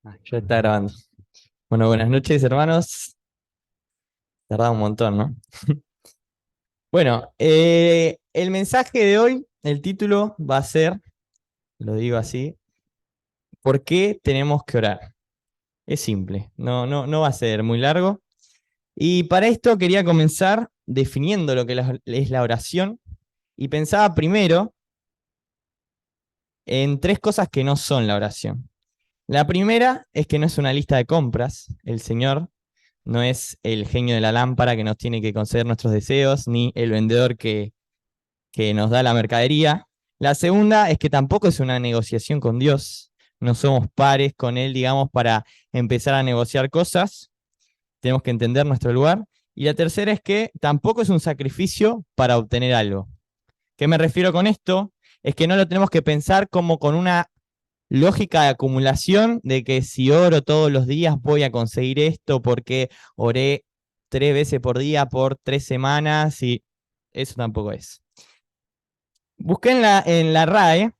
Ya está grabando. Bueno, buenas noches, hermanos. Tardaba un montón, ¿no? Bueno, el mensaje de hoy, el título va a ser, lo digo así, ¿por qué tenemos que orar? Es simple, no va a ser muy largo. Y para esto quería comenzar definiendo lo que es la oración y pensaba primero en tres cosas que no son la oración. La primera es que no es una lista de compras. El Señor no es el genio de la lámpara que nos tiene que conceder nuestros deseos, ni el vendedor que nos da la mercadería. La segunda es que tampoco es una negociación con Dios. No somos pares con Él, digamos, para empezar a negociar cosas. Tenemos que entender nuestro lugar. Y la tercera es que tampoco es un sacrificio para obtener algo. ¿Qué me refiero con esto? Es que no lo tenemos que pensar como con una lógica de acumulación de que si oro todos los días voy a conseguir esto porque oré 3 veces por día por 3 semanas y eso tampoco es. Busqué en la RAE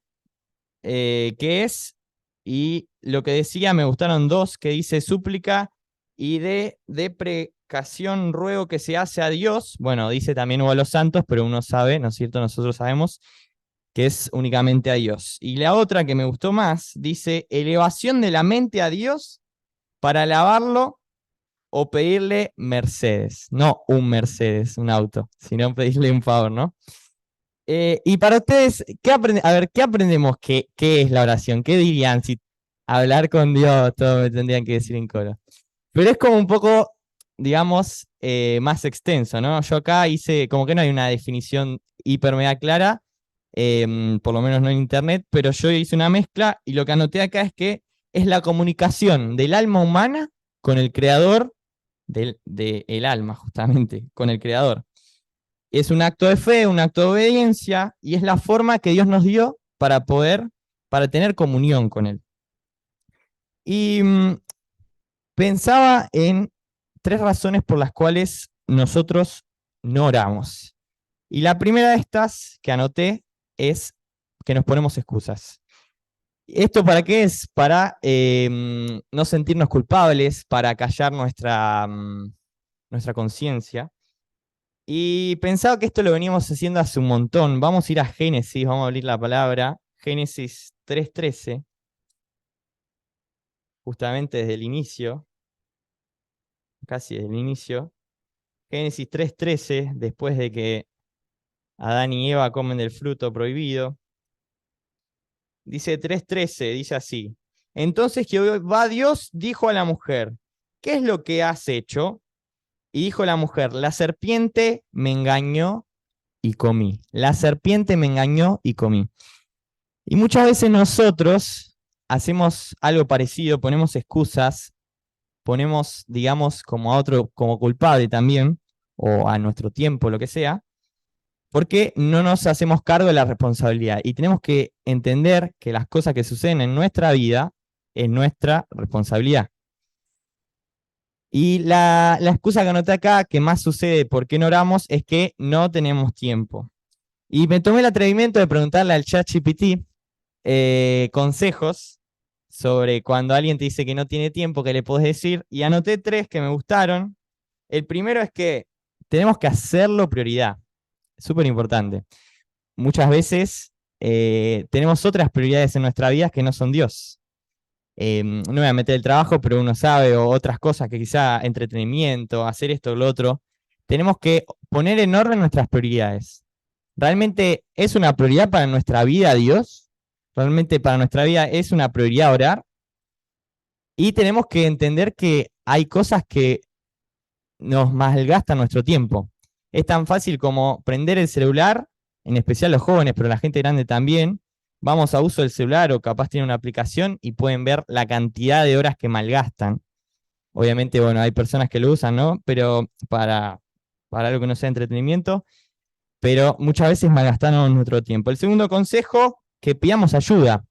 qué es y lo que decía me gustaron dos, que dice súplica y de deprecación ruego que se hace a Dios. Bueno, dice también o a los santos, pero uno sabe, ¿no es cierto? Nosotros sabemos que es únicamente a Dios. Y la otra que me gustó más dice elevación de la mente a Dios para alabarlo o pedirle Mercedes. No un Mercedes, un auto, sino pedirle un favor, ¿no? Y para ustedes, a ver, ¿qué aprendemos? ¿Qué es la oración? ¿Qué dirían si hablar con Dios? Todo me tendrían que decir en coro. Pero es como un poco, digamos, más extenso, ¿no? Yo acá hice, como que no hay una definición hiper mega clara, por lo menos no en internet, pero yo hice una mezcla y lo que anoté acá es que es la comunicación del alma humana con el creador del alma, justamente, con el creador. Es un acto de fe, un acto de obediencia y es la forma que Dios nos dio para tener comunión con Él. Y pensaba en tres razones por las cuales nosotros no oramos. Y la primera de estas que anoté es que nos ponemos excusas. ¿Esto para qué es? Para no sentirnos culpables, para callar nuestra conciencia. Y pensaba que esto lo veníamos haciendo hace un montón. Vamos a ir a Génesis, vamos a abrir la palabra. Génesis 3:13, justamente desde el inicio, casi desde el inicio. Génesis 3:13, después de que Adán y Eva comen del fruto prohibido. Dice 3:13, dice así. Entonces Jehová Dios dijo a la mujer, ¿qué es lo que has hecho? Y dijo la mujer, la serpiente me engañó y comí. La serpiente me engañó y comí. Y muchas veces nosotros hacemos algo parecido, ponemos excusas, ponemos, digamos, como a otro, como culpable también, o a nuestro tiempo, lo que sea, porque no nos hacemos cargo de la responsabilidad. Y tenemos que entender que las cosas que suceden en nuestra vida es nuestra responsabilidad. Y la excusa que anoté acá, que más sucede por qué no oramos, es que no tenemos tiempo. Y me tomé el atrevimiento de preguntarle al ChatGPT consejos sobre cuando alguien te dice que no tiene tiempo, qué le podés decir. Y anoté tres que me gustaron. El primero es que tenemos que hacerlo prioridad. Súper importante. Muchas veces tenemos otras prioridades en nuestra vida que no son Dios. No me voy a meter el trabajo, pero uno sabe, o otras cosas que quizá entretenimiento, hacer esto o lo otro. Tenemos que poner en orden nuestras prioridades. ¿Realmente es una prioridad para nuestra vida Dios? ¿Realmente para nuestra vida es una prioridad orar? Y tenemos que entender que hay cosas que nos malgastan nuestro tiempo. Es tan fácil como prender el celular, en especial los jóvenes, pero la gente grande también. Vamos a uso del celular o capaz tiene una aplicación y pueden ver la cantidad de horas que malgastan. Obviamente, bueno, hay personas que lo usan, ¿no? Pero para algo que no sea entretenimiento, pero muchas veces malgastamos nuestro tiempo. El segundo consejo, que pidamos ayuda.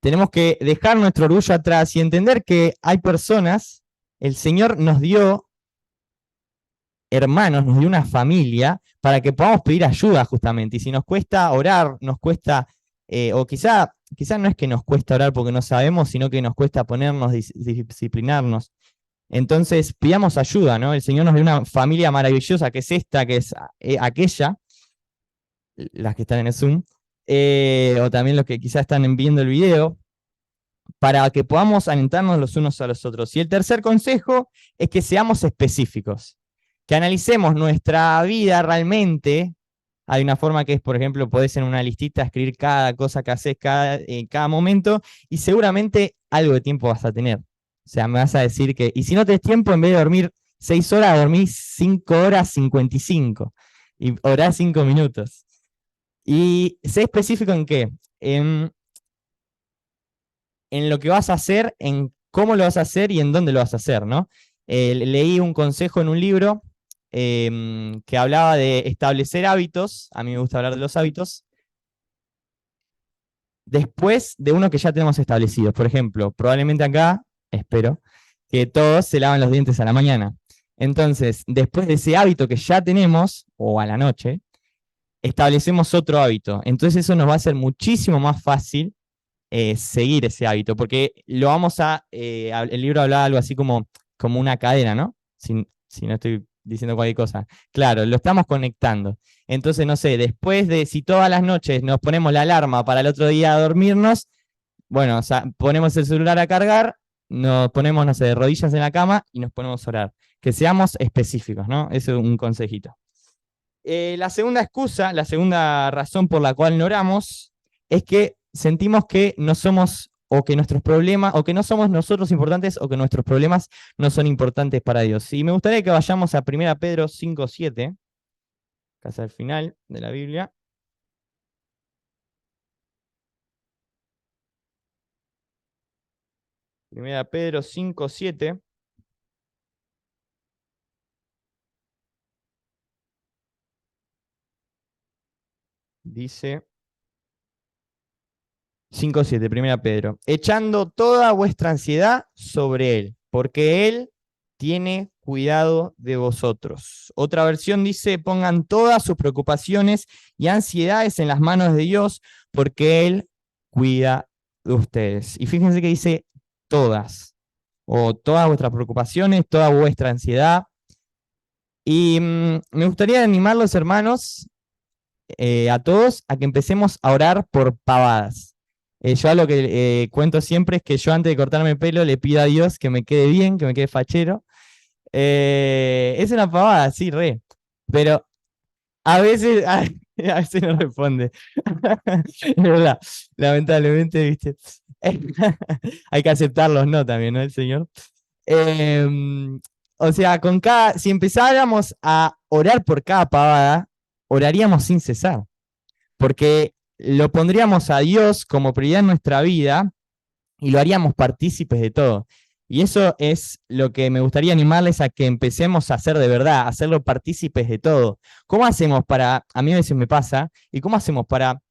Tenemos que dejar nuestro orgullo atrás y entender que hay personas, el Señor nos dio hermanos, nos dio una familia para que podamos pedir ayuda justamente. Y si nos cuesta orar, nos cuesta, o quizá quizás no es que nos cuesta orar porque no sabemos, sino que nos cuesta ponernos, disciplinarnos. Entonces, pidamos ayuda, ¿no? El Señor nos dio una familia maravillosa, que es esta, que es aquella, las que están en el Zoom, o también los que quizás están viendo el video, para que podamos alentarnos los unos a los otros. Y el tercer consejo es que seamos específicos, que analicemos nuestra vida realmente. Hay una forma que es, por ejemplo, podés en una listita escribir cada cosa que haces en cada momento y seguramente algo de tiempo vas a tener. O sea, me vas a decir que, y si no tenés tiempo, en vez de dormir 6 horas, dormís 5 horas 55 y orás 5 minutos. Y sé específico en qué. En lo que vas a hacer, en cómo lo vas a hacer y en dónde lo vas a hacer, ¿no? Leí un consejo en un libro que hablaba de establecer hábitos, a mí me gusta hablar de los hábitos, después de uno que ya tenemos establecidos. Por ejemplo, probablemente acá, espero, que todos se lavan los dientes a la mañana. Entonces, después de ese hábito que ya tenemos, o a la noche, establecemos otro hábito. Entonces eso nos va a hacer muchísimo más fácil seguir ese hábito, porque lo vamos el libro hablaba algo así como una cadena, ¿no? Si no estoy diciendo cualquier cosa. Claro, lo estamos conectando. Entonces, no sé, después de, si todas las noches nos ponemos la alarma para el otro día dormirnos, bueno, o sea, ponemos el celular a cargar, nos ponemos, no sé, de rodillas en la cama y nos ponemos a orar. Que seamos específicos, ¿no? Eso es un consejito. La segunda excusa, la segunda razón por la cual no oramos, es que sentimos que no somos, o que nuestros problemas, o que no somos nosotros importantes, o que nuestros problemas no son importantes para Dios. Y me gustaría que vayamos a 1 Pedro 5:7, casi al final de la Biblia. 1 Pedro 5:7. Dice 5:7, 1 Pedro. Echando toda vuestra ansiedad sobre Él, porque Él tiene cuidado de vosotros. Otra versión dice, pongan todas sus preocupaciones y ansiedades en las manos de Dios, porque Él cuida de ustedes. Y fíjense que dice todas, o todas vuestras preocupaciones, toda vuestra ansiedad. Y me gustaría animar los hermanos, a todos, a que empecemos a orar por pavadas. Yo lo que cuento siempre es que yo antes de cortarme el pelo le pido a Dios que me quede bien, que me quede fachero. Es una pavada, sí, re. Pero a veces, a veces no responde. Es verdad, lamentablemente, viste. Hay que aceptarlos, ¿no? También, ¿no? El Señor. O sea, si empezáramos a orar por cada pavada, oraríamos sin cesar, porque lo pondríamos a Dios como prioridad en nuestra vida y lo haríamos partícipes de todo. Y eso es lo que me gustaría animarles a que empecemos a hacer de verdad, a hacerlo partícipes de todo. ¿Cómo hacemos a mí a veces me pasa, y cómo hacemos para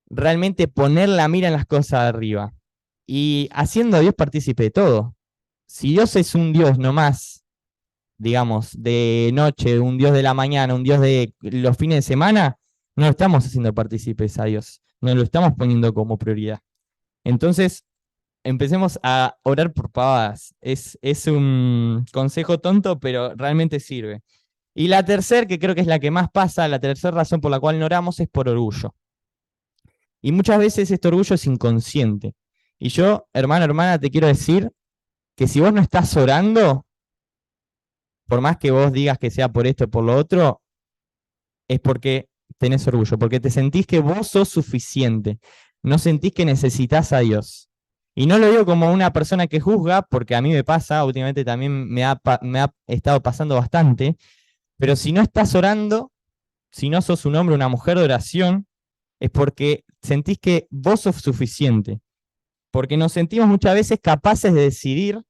realmente poner la mira en las cosas de arriba? Y haciendo a Dios partícipe de todo. Si Dios es un Dios nomás, digamos, de noche, un Dios de la mañana, un Dios de los fines de semana, no lo estamos haciendo partícipes a Dios, no lo estamos poniendo como prioridad. Entonces, empecemos a orar por pavadas. Es un consejo tonto, pero realmente sirve. Y la tercera, que creo que es la que más pasa, la tercera razón por la cual no oramos es por orgullo. Y muchas veces este orgullo es inconsciente. Y yo, hermano, hermana, te quiero decir que si vos no estás orando, por más que vos digas que sea por esto o por lo otro, es porque tenés orgullo, porque te sentís que vos sos suficiente, no sentís que necesitas a Dios. Y no lo digo como una persona que juzga, porque a mí me pasa, últimamente también me ha estado pasando bastante, pero si no estás orando, si no sos un hombre o una mujer de oración, es porque sentís que vos sos suficiente, porque nos sentimos muchas veces capaces de decidir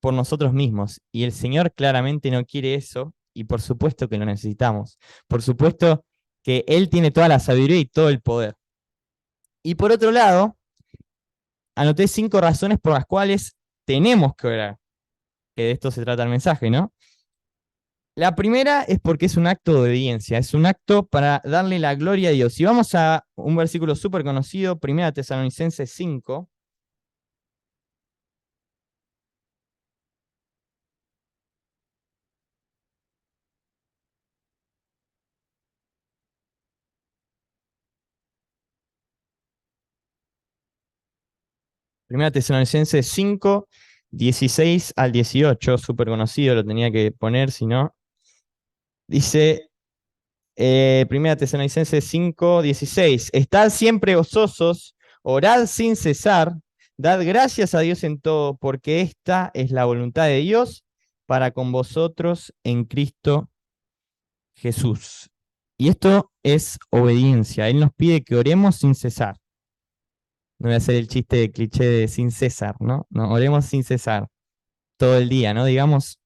por nosotros mismos, y el Señor claramente no quiere eso, y por supuesto que lo necesitamos. Por supuesto que Él tiene toda la sabiduría y todo el poder. Y por otro lado, anoté 5 razones por las cuales tenemos que orar, que de esto se trata el mensaje, ¿no? La primera es porque es un acto de obediencia, es un acto para darle la gloria a Dios. Y vamos a un versículo súper conocido, 1 Tesalonicenses 5. 1 Tesalonicenses 5, 16 al 18, súper conocido, lo tenía que poner, si no. Dice 1 Tesalonicenses 5, 16, estad siempre gozosos, orad sin cesar, dad gracias a Dios en todo, porque esta es la voluntad de Dios para con vosotros en Cristo Jesús. Y esto es obediencia. Él nos pide que oremos sin cesar. No voy a hacer el chiste de cliché de sin cesar, ¿no? No, oremos sin cesar todo el día, ¿no? Digamos,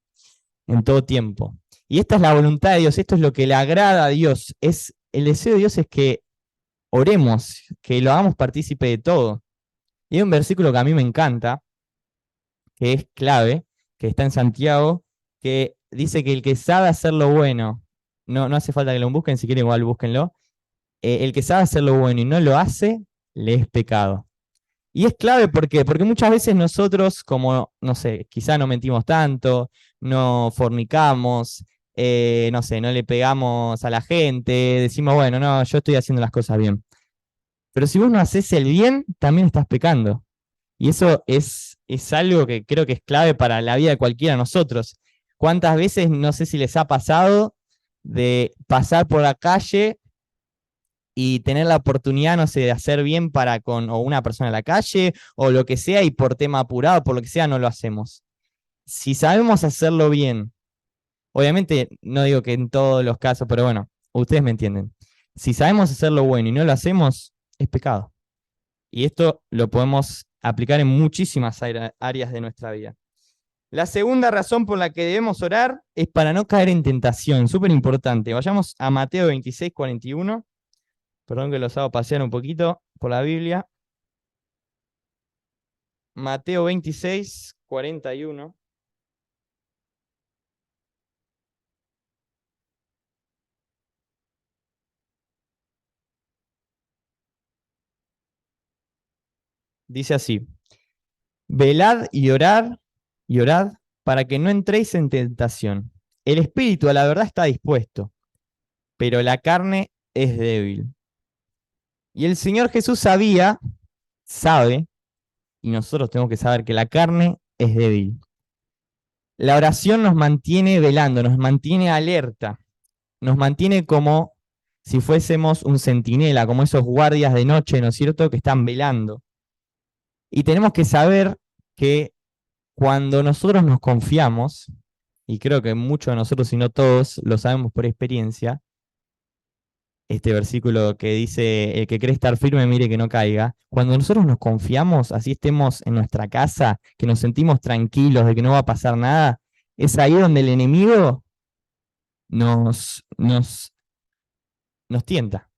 en todo tiempo. Y esta es la voluntad de Dios, esto es lo que le agrada a Dios. El deseo de Dios es que oremos, que lo hagamos partícipe de todo. Y hay un versículo que a mí me encanta, que es clave, que está en Santiago, que dice que el que sabe hacer lo bueno, no hace falta que lo busquen, si quieren igual búsquenlo, el que sabe hacer lo bueno y no lo hace, le es pecado. Y es clave, ¿por qué? Porque muchas veces nosotros, como, no sé, quizá no mentimos tanto, no fornicamos, no sé, no le pegamos a la gente, decimos, bueno, no, yo estoy haciendo las cosas bien. Pero si vos no haces el bien, también estás pecando. Y eso es algo que creo que es clave para la vida de cualquiera de nosotros. ¿Cuántas veces, no sé si les ha pasado, de pasar por la calle y tener la oportunidad, no sé, de hacer bien para con o una persona en la calle o lo que sea y por tema apurado, por lo que sea, no lo hacemos? Si sabemos hacerlo bien, obviamente no digo que en todos los casos, pero bueno, ustedes me entienden. Si sabemos hacerlo bueno y no lo hacemos, es pecado. Y esto lo podemos aplicar en muchísimas áreas de nuestra vida. La segunda razón por la que debemos orar es para no caer en tentación, súper importante. Vayamos a Mateo 26, 41. Perdón que los hago pasear un poquito por la Biblia. Mateo 26, 41. Dice así: velad y orad para que no entréis en tentación. El espíritu a la verdad está dispuesto, pero la carne es débil. Y el Señor Jesús sabe, y nosotros tenemos que saber que la carne es débil. La oración nos mantiene velando, nos mantiene alerta, nos mantiene como si fuésemos un centinela, como esos guardias de noche, ¿no es cierto?, que están velando. Y tenemos que saber que cuando nosotros nos confiamos, y creo que muchos de nosotros, si no todos, lo sabemos por experiencia, este versículo que dice, el que cree estar firme, mire que no caiga. Cuando nosotros nos confiamos, así estemos en nuestra casa, que nos sentimos tranquilos de que no va a pasar nada, es ahí donde el enemigo nos, nos, nos tienta.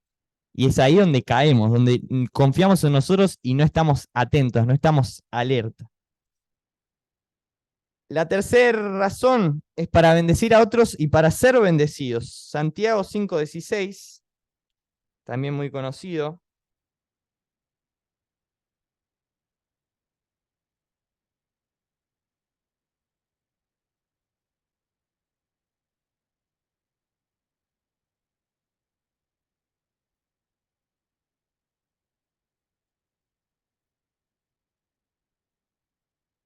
Y es ahí donde caemos, donde confiamos en nosotros y no estamos atentos, no estamos alerta. La tercera razón es para bendecir a otros y para ser bendecidos. Santiago 5:16, también muy conocido.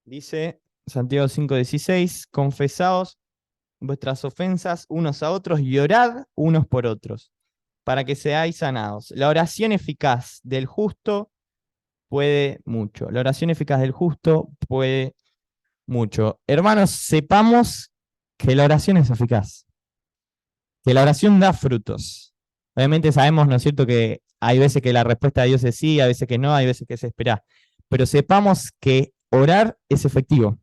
Dice Santiago 5:16, confesaos vuestras ofensas unos a otros y orad unos por otros, para que seáis sanados. La oración eficaz del justo puede mucho. La oración eficaz del justo puede mucho. Hermanos, sepamos que la oración es eficaz, que la oración da frutos. Obviamente sabemos, ¿no es cierto?, que hay veces que la respuesta de Dios es sí, hay veces que no, hay veces que se espera. Pero sepamos que orar es efectivo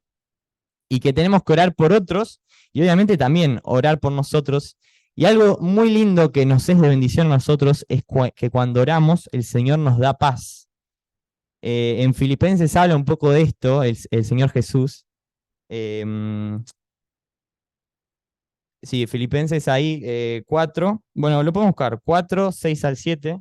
y que tenemos que orar por otros y obviamente también orar por nosotros. Y algo muy lindo que nos es de bendición a nosotros es que cuando oramos el Señor nos da paz. En Filipenses habla un poco de esto, el Señor Jesús. Sí, Filipenses ahí 4. Bueno, lo podemos buscar. 4, 6 al 7.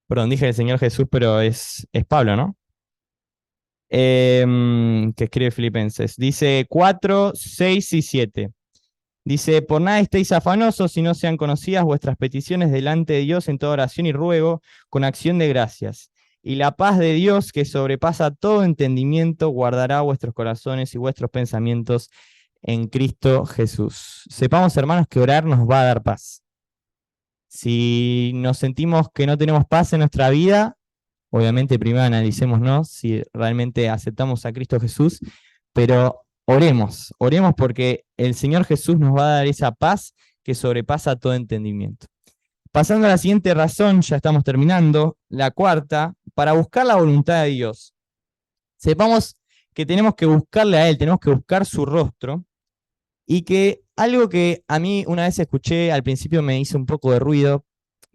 Perdón, dije el Señor Jesús, pero es Pablo, ¿no? Que escribe Filipenses. Dice 4, 6 y 7. Dice, por nada estéis afanosos si no sean conocidas vuestras peticiones delante de Dios en toda oración y ruego, con acción de gracias. Y la paz de Dios, que sobrepasa todo entendimiento, guardará vuestros corazones y vuestros pensamientos en Cristo Jesús. Sepamos, hermanos, que orar nos va a dar paz. Si nos sentimos que no tenemos paz en nuestra vida, obviamente primero analicémonos si realmente aceptamos a Cristo Jesús, pero oremos porque el Señor Jesús nos va a dar esa paz que sobrepasa todo entendimiento. Pasando a la siguiente razón, ya estamos terminando, la cuarta, para buscar la voluntad de Dios. Sepamos que tenemos que buscarle a Él, tenemos que buscar su rostro, y que algo que a mí una vez escuché, al principio me hizo un poco de ruido,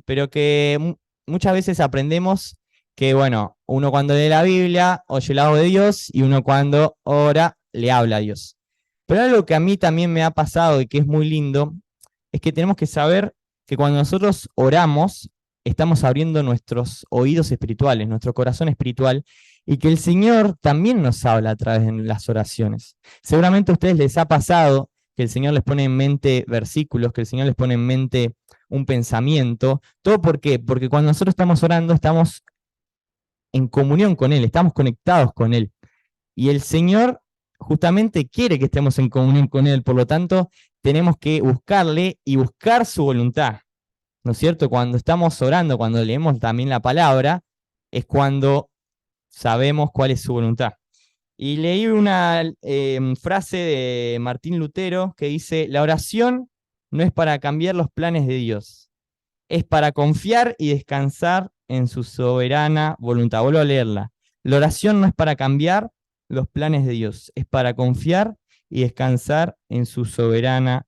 pero que muchas veces aprendemos que, bueno, uno cuando lee la Biblia oye la voz de Dios y uno cuando ora le habla a Dios. Pero algo que a mí también me ha pasado y que es muy lindo, es que tenemos que saber que cuando nosotros oramos, estamos abriendo nuestros oídos espirituales, nuestro corazón espiritual, y que el Señor también nos habla a través de las oraciones. Seguramente a ustedes les ha pasado que el Señor les pone en mente versículos, que el Señor les pone en mente un pensamiento. ¿Todo por qué? Porque cuando nosotros estamos orando, estamos en comunión con Él, estamos conectados con Él. Y el Señor justamente quiere que estemos en comunión con Él, por lo tanto, tenemos que buscarle y buscar su voluntad. ¿No es cierto? Cuando estamos orando, cuando leemos también la palabra, es cuando sabemos cuál es su voluntad. Y leí una frase de Martín Lutero que dice, la oración no es para cambiar los planes de Dios, es para confiar y descansar en su soberana voluntad. Vuelvo a leerla. La oración no es para cambiar los planes de Dios, es para confiar y descansar en su soberana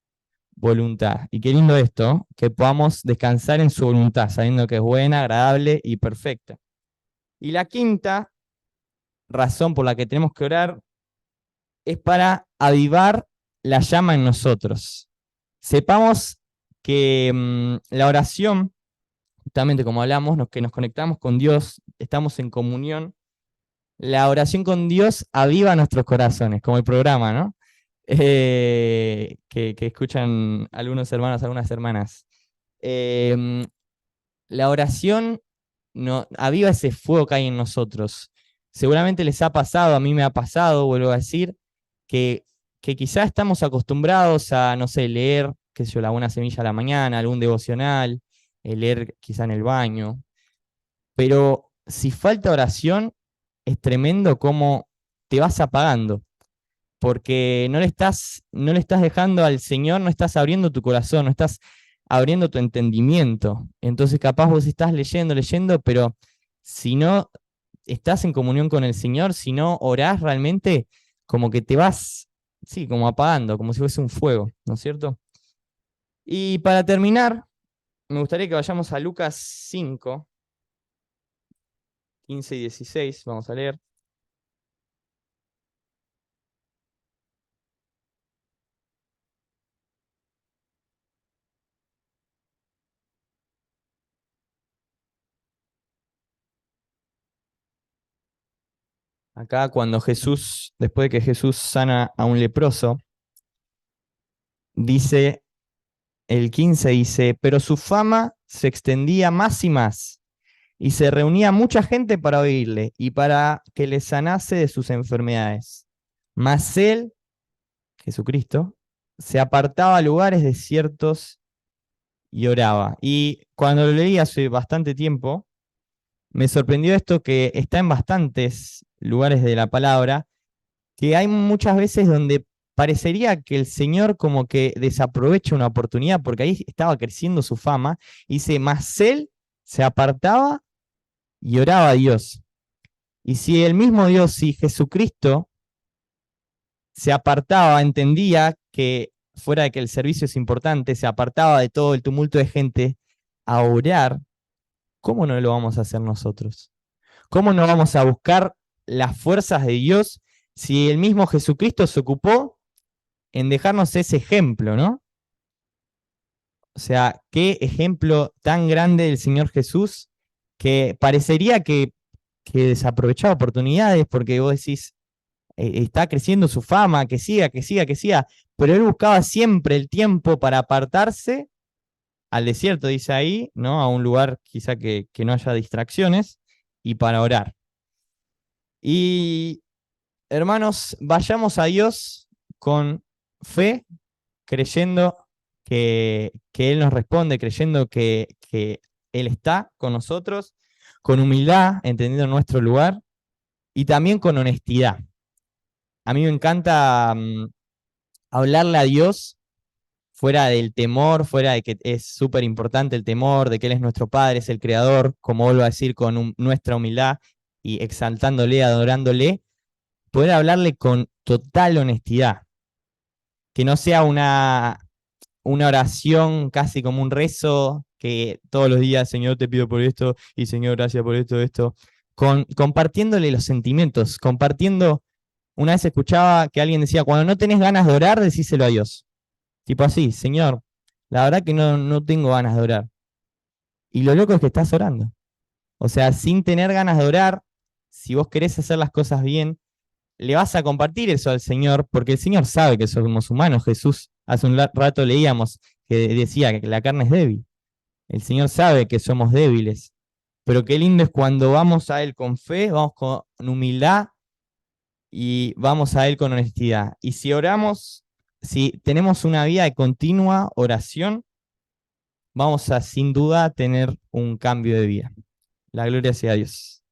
voluntad. Y qué lindo esto, que podamos descansar en su voluntad, sabiendo que es buena, agradable y perfecta. Y la quinta razón por la que tenemos que orar es para avivar la llama en nosotros. Sepamos que la oración, justamente como hablamos, que nos conectamos con Dios, estamos en comunión. La oración con Dios aviva nuestros corazones, como el programa, ¿no? Que escuchan algunos hermanos, algunas hermanas. Eh, la oración aviva ese fuego que hay en nosotros. Seguramente les ha pasado, a mí me ha pasado, vuelvo a decir, que, que quizás estamos acostumbrados a, no sé, leer, qué sé yo, la buena semilla a la mañana, algún devocional, leer quizá en el baño, pero si falta oración, es tremendo cómo te vas apagando, porque no le estás dejando al Señor, no estás abriendo tu corazón, no estás abriendo tu entendimiento. Entonces capaz vos estás leyendo, pero si no estás en comunión con el Señor, si no orás realmente, como que te vas, sí, como apagando, como si fuese un fuego, ¿no es cierto? Y para terminar, me gustaría que vayamos a Lucas 5, 15 y 16, vamos a leer. Acá cuando Jesús, después de que Jesús sana a un leproso, dice, el 15 dice, pero su fama se extendía más y más, y se reunía mucha gente para oírle y para que le sanase de sus enfermedades. Mas él, Jesucristo, se apartaba a lugares desiertos y oraba. Y cuando lo leí hace bastante tiempo, me sorprendió esto que está en bastantes lugares de la palabra, que hay muchas veces donde parecería que el Señor como que desaprovecha una oportunidad, porque ahí estaba creciendo su fama, y dice, mas él se apartaba y oraba a Dios. Y si el mismo Dios, si Jesucristo se apartaba, entendía que fuera de que el servicio es importante, se apartaba de todo el tumulto de gente a orar, ¿cómo no lo vamos a hacer nosotros? ¿Cómo no vamos a buscar las fuerzas de Dios si el mismo Jesucristo se ocupó en dejarnos ese ejemplo, ¿no? O sea, qué ejemplo tan grande del Señor Jesús que parecería que desaprovechaba oportunidades porque vos decís, está creciendo su fama, que siga, que siga, que siga, pero él buscaba siempre el tiempo para apartarse al desierto, dice ahí, ¿no? A un lugar quizá que no haya distracciones y para orar. Y hermanos, vayamos a Dios con fe, creyendo que Él nos responde, creyendo que Él está con nosotros, con humildad, entendiendo nuestro lugar y también con honestidad. A mí me encanta hablarle a Dios fuera del temor, fuera de que es súper importante el temor, de que Él es nuestro Padre, es el Creador, como vuelvo a decir, con nuestra humildad y exaltándole, adorándole, poder hablarle con total honestidad, que no sea una oración casi como un rezo, que todos los días, Señor, te pido por esto, y Señor, gracias por esto, compartiéndole los sentimientos, compartiendo, una vez escuchaba que alguien decía, cuando no tenés ganas de orar, decíselo a Dios. Tipo así, Señor, la verdad que no tengo ganas de orar. Y lo loco es que estás orando. O sea, sin tener ganas de orar, si vos querés hacer las cosas bien, le vas a compartir eso al Señor, porque el Señor sabe que somos humanos. Jesús, hace un rato leíamos que decía que la carne es débil. El Señor sabe que somos débiles, pero qué lindo es cuando vamos a Él con fe, vamos con humildad y vamos a Él con honestidad. Y si oramos, si tenemos una vida de continua oración, vamos a sin duda tener un cambio de vida. La gloria sea a Dios.